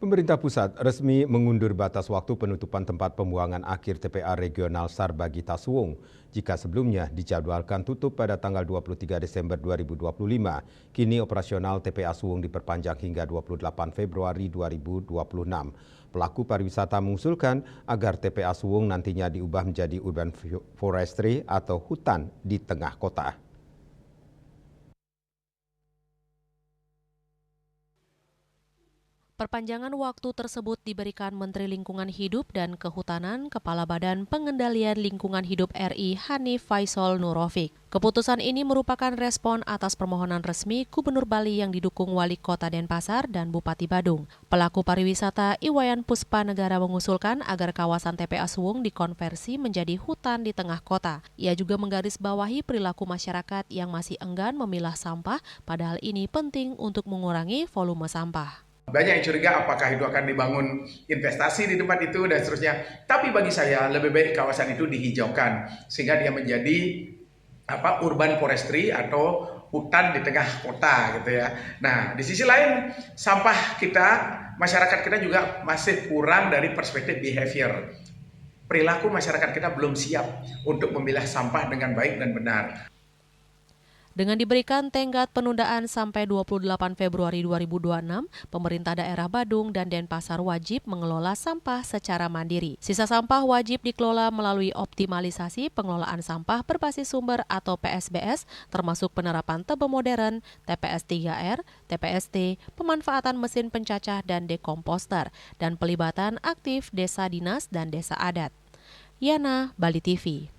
Pemerintah pusat resmi mengundur batas waktu penutupan tempat pembuangan akhir TPA Regional Sarbagi Tasuwung. Jika sebelumnya dijadwalkan tutup pada tanggal 23 Desember 2025, kini operasional TPA Suwung diperpanjang hingga 28 Februari 2026. Pelaku pariwisata mengusulkan agar TPA Suwung nantinya diubah menjadi urban forestry atau hutan di tengah kota. Perpanjangan waktu tersebut diberikan Menteri Lingkungan Hidup dan Kehutanan Kepala Badan Pengendalian Lingkungan Hidup RI Hanif Faisal Nurofik. Keputusan ini merupakan respon atas permohonan resmi Gubernur Bali yang didukung Wali Kota Denpasar dan Bupati Badung. Pelaku pariwisata Iwayan Puspanegara mengusulkan agar kawasan TPA Suwung dikonversi menjadi hutan di tengah kota. Ia juga menggarisbawahi perilaku masyarakat yang masih enggan memilah sampah, padahal ini penting untuk mengurangi volume sampah. Banyak yang curiga apakah itu akan dibangun investasi di tempat itu dan seterusnya. Tapi bagi saya lebih baik kawasan itu dihijaukan sehingga dia menjadi urban forestry atau hutan di tengah kota gitu ya. Nah, di sisi lain sampah kita, masyarakat kita juga masih kurang dari perspektif behavior. Perilaku masyarakat kita belum siap untuk memilah sampah dengan baik dan benar. Dengan diberikan tenggat penundaan sampai 28 Februari 2026, pemerintah daerah Badung dan Denpasar wajib mengelola sampah secara mandiri. Sisa sampah wajib dikelola melalui optimalisasi pengelolaan sampah berbasis sumber atau PSBS, termasuk penerapan tebe modern, TPS 3R, TPST, pemanfaatan mesin pencacah dan dekomposter, dan pelibatan aktif desa dinas dan desa adat. Yana, Bali TV.